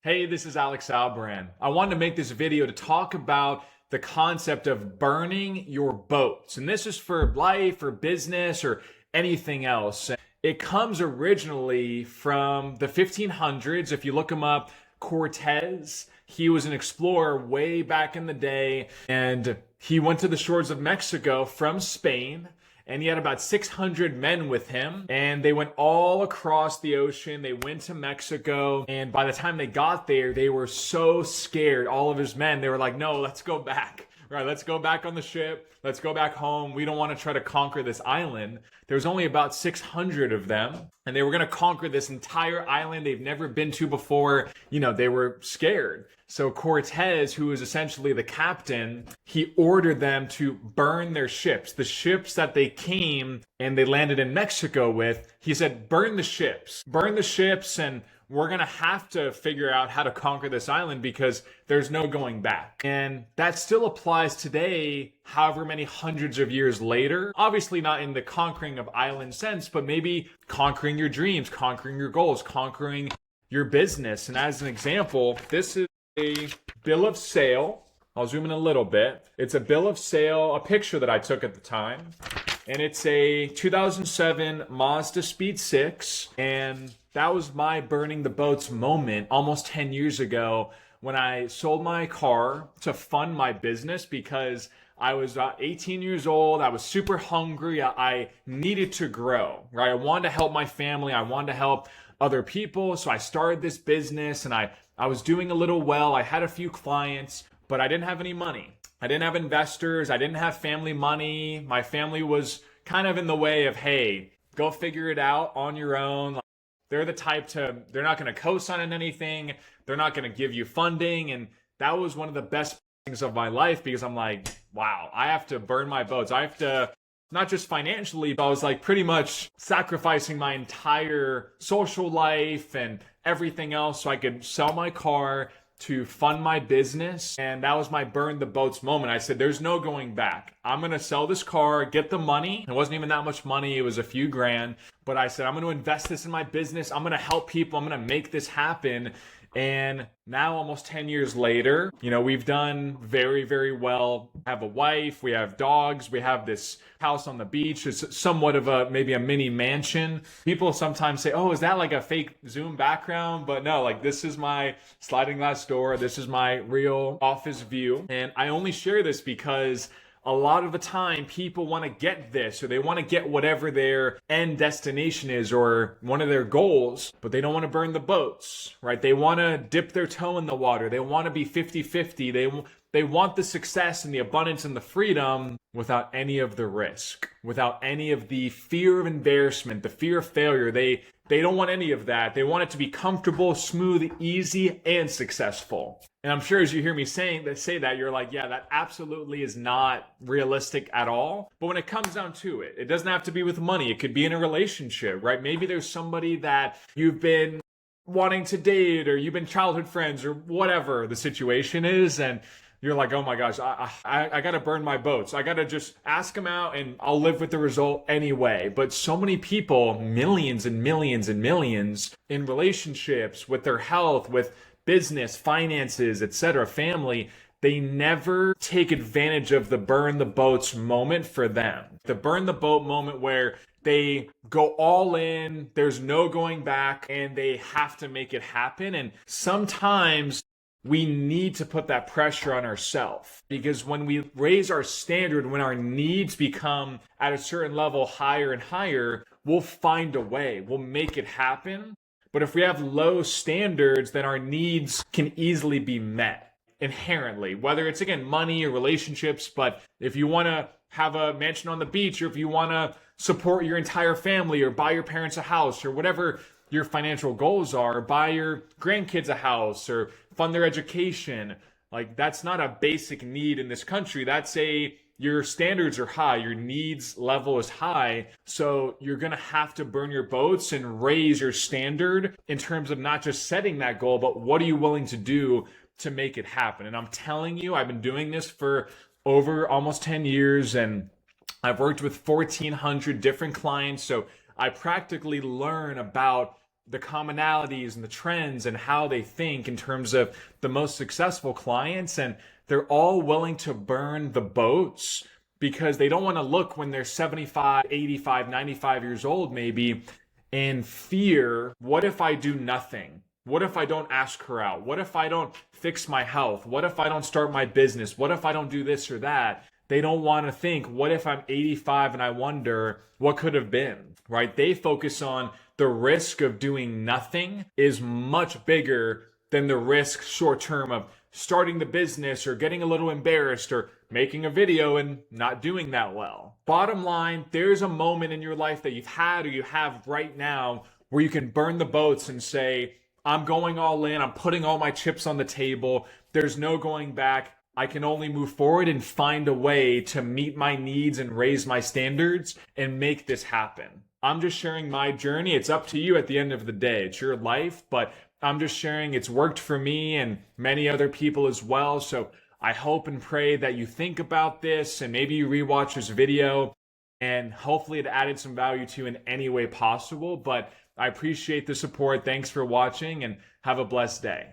Hey, this is Alex Albran. I wanted to make this video to talk about the concept of burning your boats. And this is for life or business or anything else. It comes originally from the 1500s. If you look him up, Cortez, he was an explorer way back in the day, and he went to the shores of Mexico from Spain, and he had about 600 men with him, and they went all across the ocean. They went to Mexico, and by the time they got there, they were so scared. All of his men, they were like, no, let's go back. Right, let's go back on the ship. Let's go back home. We don't want to try to conquer this island. There's only about 600 of them, and they were going to conquer this entire island they've never been to before. They were scared. So Cortez, who was essentially the captain, he ordered them to burn their ships. The ships that they came and they landed in Mexico with, he said, burn the ships. Burn the ships, and we're going to have to figure out how to conquer this island because there's no going back. And that still applies today, however many hundreds of years later. Obviously not in the conquering of island sense, but maybe conquering your dreams, conquering your goals, conquering your business. And as an example, this is a bill of sale. I'll zoom in a little bit. It's a bill of sale, a picture that I took at the time. And it's a 2007 Mazda Speed 6. And that was my burning the boats moment almost 10 years ago when I sold my car to fund my business because I was 18 years old. I was super hungry. I needed to grow, right? I wanted to help my family. I wanted to help other people. So I started this business, and I was doing a little well. I had a few clients, but I didn't have any money. I didn't have investors. I didn't have family money. My family was kind of in the way of, hey, go figure it out on your own. They're the type they're not going to co-sign on anything. They're not going to give you funding. And that was one of the best things of my life because I'm like, wow, I have to burn my boats. I have to, not just financially, but I was like pretty much sacrificing my entire social life and everything else so I could sell my car to fund my business. And that was my burn the boats moment. I said, there's no going back. I'm going to sell this car, get the money. It wasn't even that much money. It was a few grand. But I said, I'm going to invest this in my business. I'm going to help people. I'm going to make this happen. And now almost 10 years later, we've done very, very well. I have a wife, we have dogs, we have this house on the beach. It's somewhat of maybe a mini mansion. People sometimes say, oh, is that like a fake Zoom background? But no, like this is my sliding glass door. This is my real office view. And I only share this because a lot of the time people want to get this, or they want to get whatever their end destination is or one of their goals, but they don't want to burn the boats, right? They want to dip their toe in the water. They want to be 50-50. They want the success and the abundance and the freedom without any of the risk, without any of the fear of embarrassment, the fear of failure. They don't want any of that. They want it to be comfortable, smooth, easy, and successful. And I'm sure as you hear me say that, you're like, yeah, that absolutely is not realistic at all. But when it comes down to it, it doesn't have to be with money. It could be in a relationship, right? Maybe there's somebody that you've been wanting to date, or you've been childhood friends, or whatever the situation is, and you're like, oh my gosh, I got to burn my boats. I got to just ask them out and I'll live with the result anyway. But so many people, millions and millions and millions in relationships, with their health, with business, finances, etc., family, they never take advantage of the burn the boats moment for them. The burn the boat moment where they go all in, there's no going back, and they have to make it happen. And sometimes we need to put that pressure on ourselves, because when we raise our standard, when our needs become at a certain level higher and higher, we'll find a way, we'll make it happen. But if we have low standards, then our needs can easily be met inherently, whether it's, again, money or relationships. But if you want to have a mansion on the beach, or if you want to support your entire family, or buy your parents a house, or whatever your financial goals are, buy your grandkids a house, or fund their education, like that's not a basic need in this country. That's your standards are high, your needs level is high, so you're going to have to burn your boats and raise your standard in terms of not just setting that goal, but what are you willing to do to make it happen. And I'm telling you, I've been doing this for over almost 10 years, and I've worked with 1,400 different clients, so I practically learn about the commonalities and the trends and how they think in terms of the most successful clients. And they're all willing to burn the boats because they don't want to look when they're 75, 85, 95 years old, maybe, and fear, what if I do nothing? What if I don't ask her out? What if I don't fix my health? What if I don't start my business? What if I don't do this or that? They don't want to think, what if I'm 85 and I wonder what could have been, right? They focus on the risk of doing nothing is much bigger than the risk short term of starting the business or getting a little embarrassed or making a video and not doing that well. Bottom line, there's a moment in your life that you've had or you have right now where you can burn the boats and say, I'm going all in. I'm putting all my chips on the table. There's no going back. I can only move forward and find a way to meet my needs and raise my standards and make this happen. I'm just sharing my journey. It's up to you at the end of the day. It's your life, but I'm just sharing it's worked for me and many other people as well. So I hope and pray that you think about this and maybe you rewatch this video and hopefully it added some value to you in any way possible. But I appreciate the support. Thanks for watching and have a blessed day.